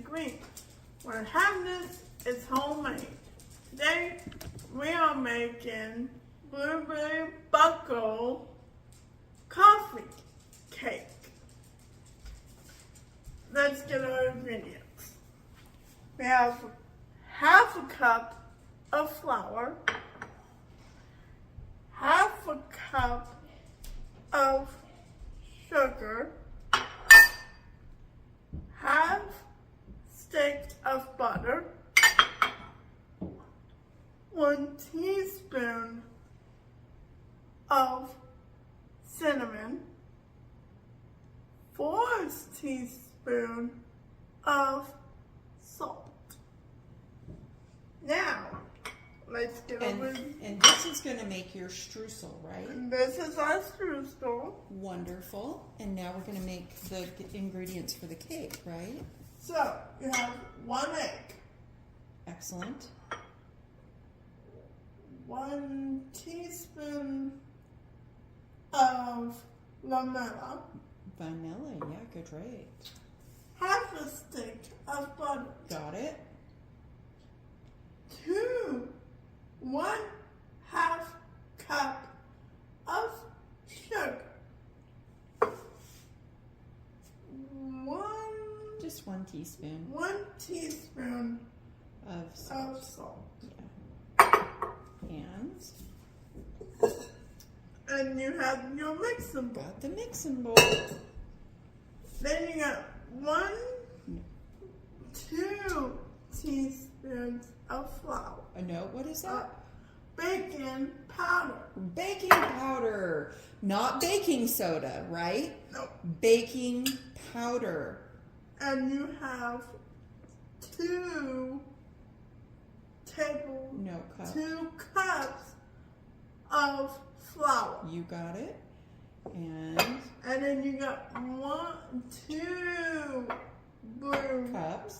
green. What happens is homemade. Today we are making blueberry buckle coffee cake. Let's get our ingredients. We have half a cup of flour, half a cup of sugar, half stick of butter, 1 teaspoon of cinnamon, 4 teaspoons of salt. Now, let's get over. And this is going to make your streusel, right? This is our streusel. Wonderful. And now we're going to make the ingredients for the cake, right? So, you have 1 egg, Excellent. 1 teaspoon of vanilla, Vanilla, yeah, good, right. half a stick of butter, Got it. 1/2 cup of sugar, 1 Just 1 teaspoon 1 teaspoon of salt. of salt. Yeah. And you have your mixing bowl. Got the mixing bowl. Then you got 2 teaspoons of flour. No, what is that? Baking powder. Baking powder. Not baking soda, right? No. Baking powder. And you have 2 cups of flour. You got it. And then you got 2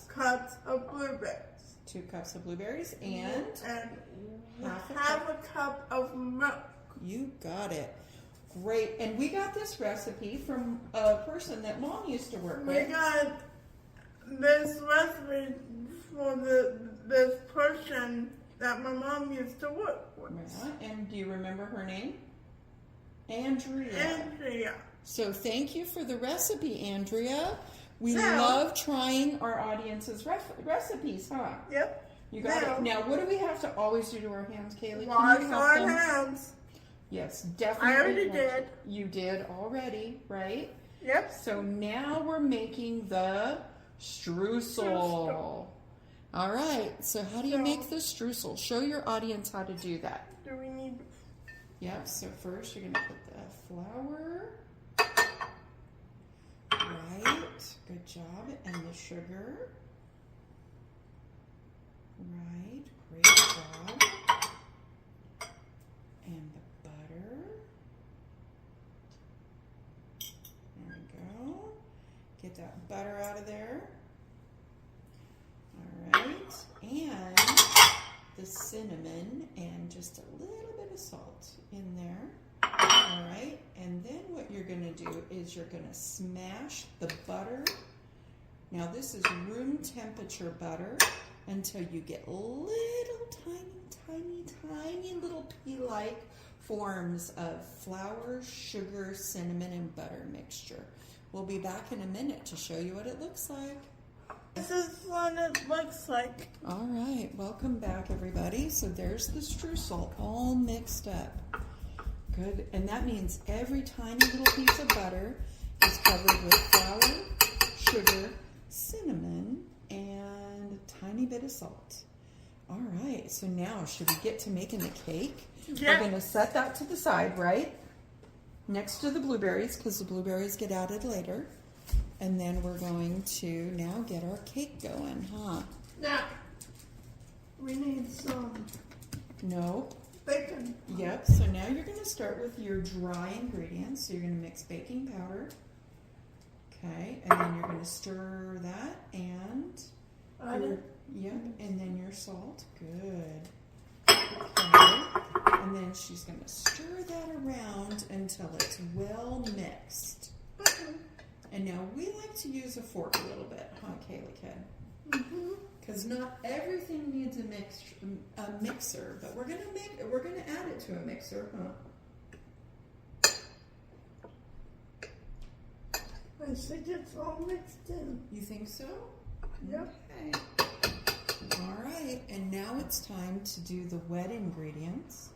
cups of blueberries. 2 cups of blueberries and half a cup of milk. You got it. Great. And we got this recipe from a person that Mom used to work with. We got this recipe for this person that my mom used to work with. Yeah. And do you remember her name? Andrea. Andrea. So thank you for the recipe, Andrea. We Now, love trying our audience's recipes, huh? Yep. You got it. Now, what do we have to always do to our hands, Kaylee? Wash Can you help our them? hands. Yes, definitely. I already did. You did already, right? Yep. So now we're making the streusel. All right. So how do you make the streusel? Show your audience how to do that. Do we need? Yep. So first you're going to put the flour. Right. Good job. And the sugar. Right. Great job. And the butter. There we go. Get that butter out of there. All right. And the cinnamon and just a little bit of salt in there. All right. And then what you're going to do is you're going to smash the butter. Now this is room temperature butter until you get little tiny little pea-like forms of flour, sugar, cinnamon, and butter mixture. We'll be back in a minute to show you what it looks like. This is what it looks like. All right, welcome back, everybody. So there's the streusel all mixed up. Good, and that means every tiny little piece of butter is covered with flour, sugar, cinnamon, and a tiny bit of salt. All right, so now should we get to making the cake? Yeah. We're going to set that to the side, right? Next to the blueberries, because the blueberries get added later. And then we're going to now get our cake going, huh? Now, we need some Nope. bacon. Yep, so now you're going to start with your dry ingredients. So you're going to mix baking powder. Okay, and then you're going to stir that and yep, and then your salt. Good. Okay, and then she's going to stir that around until it's well mixed. And now we like to use a fork a little bit, huh, Kaylee kid? Because not everything needs a mixer, but we're gonna add it to a mixer, huh? I think it's all mixed in. You think so? Yep. Okay. All right, and now it's time to do the wet ingredients.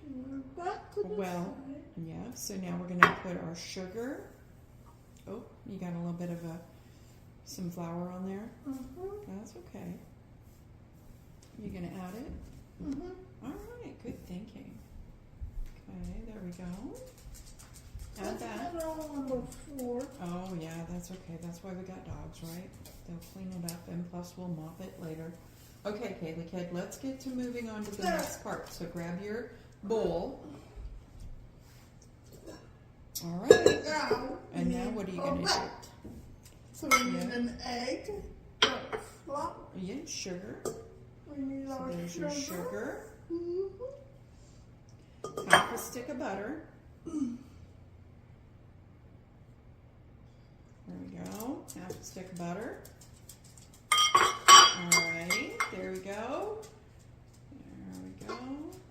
We're back to the Well, side. yeah, so now we're gonna put our sugar. Oh, you got a little bit of some flour on there. That's okay. You gonna add it? All right, good thinking. Okay, there we go. Add that. Put it all on the floor. Oh yeah, that's okay. That's why we got dogs, right? They'll clean it up, and plus we'll mop it later. Okay, Kaylee kid, let's get to moving on to the next part. So grab your bowl. All right. Now, And now what are you gonna do? So we need Yeah. an egg, flour, Yeah, sugar. we need So our there's sugar. your sugar. Mhm. Half a stick of butter. There we go. Half a stick of butter. Alrighty, there we go. There we go.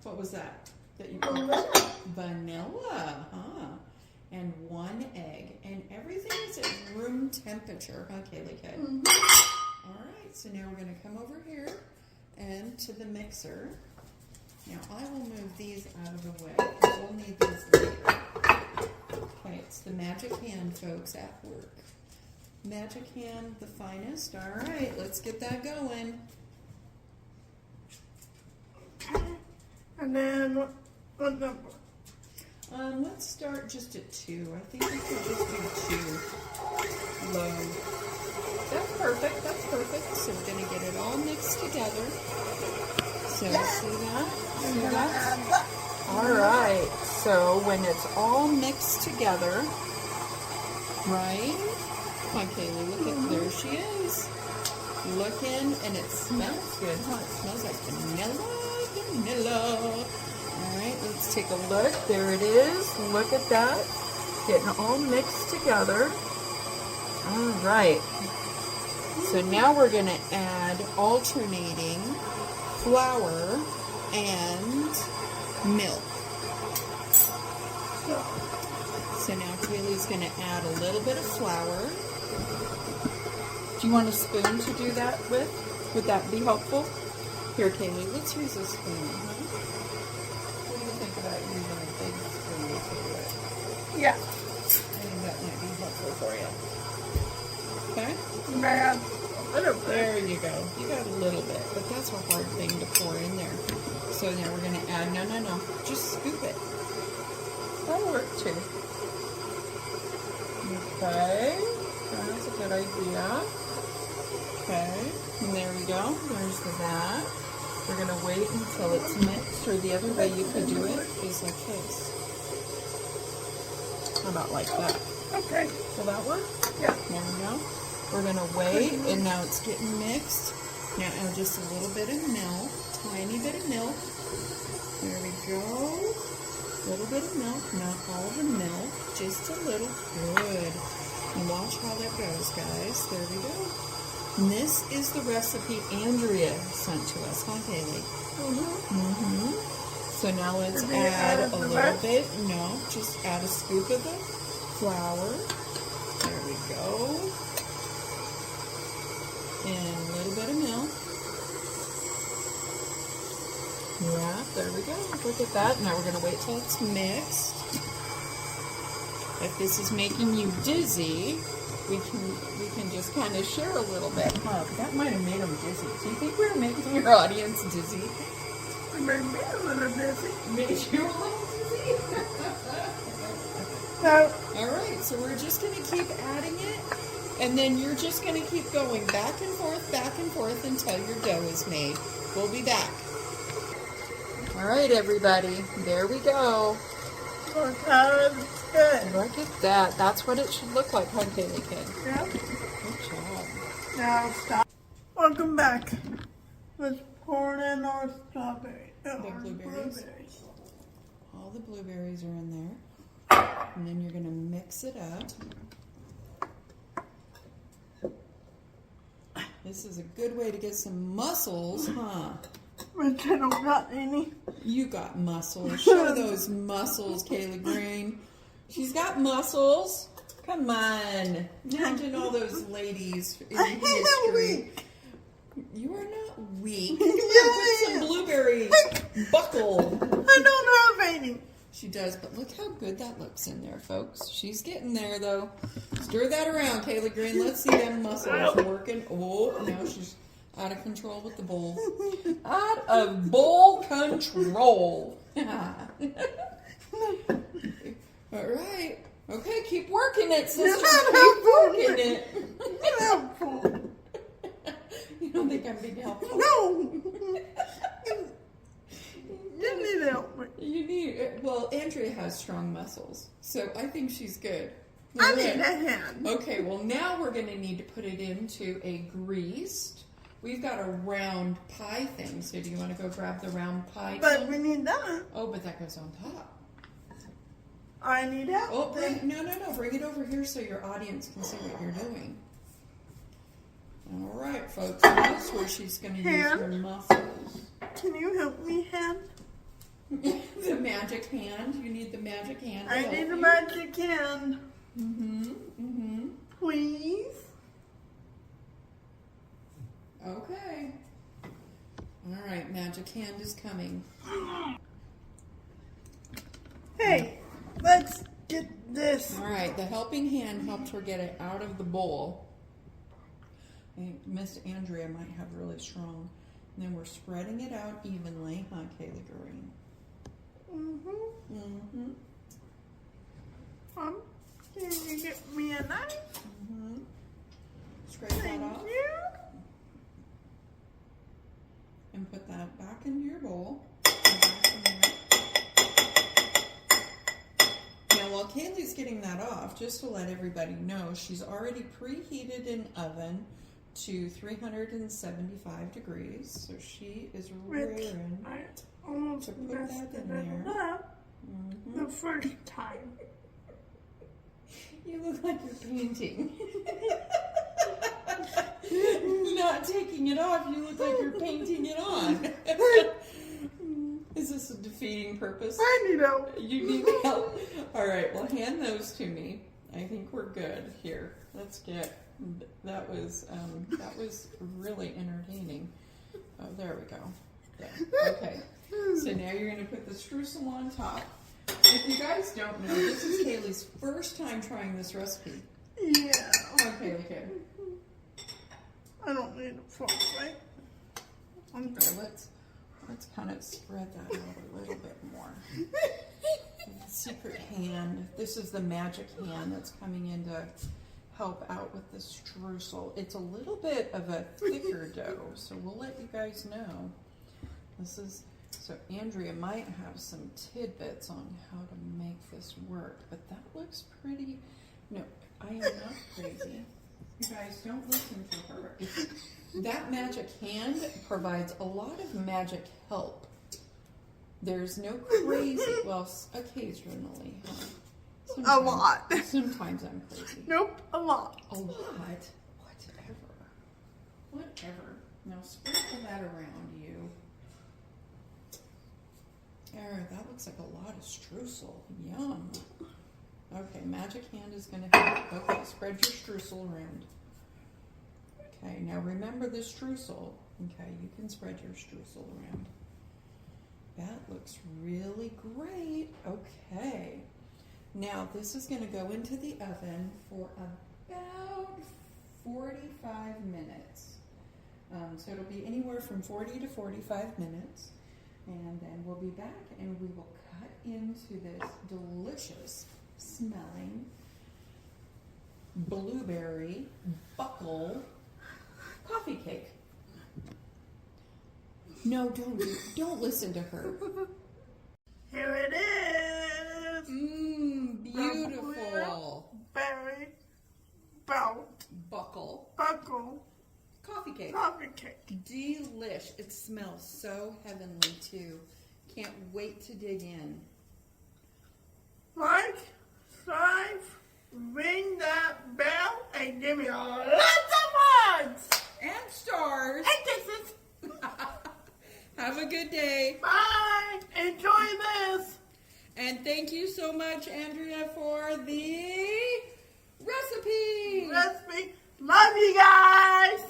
What was that? That you put? Vanilla, huh? And 1 egg. And everything is at room temperature, huh, Kaylee kid? Alright, so now we're going to come over here and to the mixer. Now I will move these out of the way because we'll need these later. Okay, it's the Magic Hand folks at work. Magic Hand, the finest. All right, let's get that going. And then what number? Let's start just at 2. I think we could just do 2 low. That's perfect. That's perfect. So we're gonna get it all mixed together. So see that? See that? All right. So when it's all mixed together, right? Come on, Kaylee. Look at there she is. Looking, and it smells good, huh? It smells like vanilla. All right, let's take a look. There it is. Look at that. Getting all mixed together. All right. So now we're going to add alternating flour and milk. So now Kaylee's going to add a little bit of flour. Do you want a spoon to do that with? Would that be helpful? Here, Kaylee, let's use a spoon, huh? What do you think about using a big spoon to do it? Yeah. I think that might be helpful for you. Okay? Add a little bit. There you go. You got a little bit, but that's a hard thing to pour in there. So now we're going to add, no, just scoop it. That'll work too. Okay, that's a good idea. Okay, and there we go. There's that. We're going to wait until it's mixed, or the other way you could do it is like this. How about like that? Okay. Will that work? Yeah. There we go. We're going to wait, and now it's getting mixed. Now add just a little bit of milk, tiny bit of milk. There we go. A little bit of milk, not all the milk, just a little. Good. And watch how that goes, guys. There we go. And this is the recipe Andrea sent to us, huh, Kaylee? So now let's add a little bit. No, just add a scoop of the flour. There we go. And a little bit of milk. Yeah, there we go. Look at that. Now we're going to wait till it's mixed. If this is making you dizzy, we can just kind of share a little bit. Huh, that might have made them dizzy. Do you think we're making your audience dizzy? It made me a little dizzy. Made you a little dizzy? So, All right, so we're just going to keep adding it, and then you're just going to keep going back and forth until your dough is made. We'll be back. All right, everybody, there we go. look how it's good. Look at that. That's what it should look like, huh, Kaylee kid? Yeah. Good job. Now stop. Welcome back. Let's pour in our strawberry. The blueberries? All the blueberries are in there. And then you're going to mix it up. This is a good way to get some muscles, huh? But I don't got any. You got muscles. Show those muscles, Kayla Green. She's got muscles. Come on. Imagine all those ladies in history. You are not weak. You put some blueberry buckle. I don't have any. She does, but look how good that looks in there, folks. She's getting there, though. Stir that around, Kayla Green. Let's see them muscles working. Oh, now she's out of control with the bowl. Out of bowl control. All right. Okay, keep working it, sister. Keep working it. You don't think I'm being helpful? No. You need help me. You need, well, Andrea has strong muscles, so I think she's good. I need a hand. Okay, well, now we're going to need to put it into a greased. We've got a round pie thing, so do you want to go grab the round pie But thing? we need that. Oh, but that goes on top. I need help. Oh, no. Bring it over here so your audience can see what you're doing. All right, folks. That's where she's going to use her muscles. Can you help me, hand? The magic hand. You need the magic hand. I need a magic hand. Mm-hmm. Please. Okay. All right, magic hand is coming. Hey, let's get this. All right, the helping hand helped her get it out of the bowl. And Miss Andrea might have really strong. And then we're spreading it out evenly, huh, Kayla Green? Can you get me a knife? Scrape that Thank off you. and put that back into your bowl. Now, while Kaylee's getting that off, just to let everybody know, she's already preheated an oven to 375 degrees, so she is raring I almost to put messed that in it there. up the first time. You look like you're painting. Not taking it off, you look like you're painting it on. Is this a defeating purpose? I need help. You need help. All right, well, hand those to me. I think we're good here. Let's get. That was really entertaining. Oh, there we go. Yeah. Okay. So now you're going to put the streusel on top. If you guys don't know, this is Kaylee's first time trying this recipe. Yeah. Okay. I don't need a fork, right? Okay, let's kind of spread that out a little bit more. The secret hand. This is the magic hand that's coming in to help out with the streusel. It's a little bit of a thicker dough, so we'll let you guys know. So Andrea might have some tidbits on how to make this work, but that looks pretty. No, I am not crazy. You guys don't listen to her. That magic hand provides a lot of magic help. There's no crazy, well, occasionally, huh? A lot. Sometimes I'm crazy. Nope, a lot. A lot? Whatever. Now sprinkle that around you. There, that looks like a lot of streusel. Yum. Okay, magic hand is going to help. Okay, spread your streusel around. Okay, now remember the streusel. Okay, you can spread your streusel around. That looks really great. Okay. Now this is going to go into the oven for about 45 minutes. So it'll be anywhere from 40 to 45 minutes. And then we'll be back and we will cut into this delicious smelling blueberry buckle coffee cake. No, don't listen to her. Here it is. Beautiful. Berry Buckle buckle coffee cake. coffee cake. Delish. It smells so heavenly too. Can't wait to dig in. Like, subscribe, ring that bell, and give me lots of hugs. And Have a good day. Bye. Enjoy this. And thank you so much, Andrea, for the recipe. Love you guys.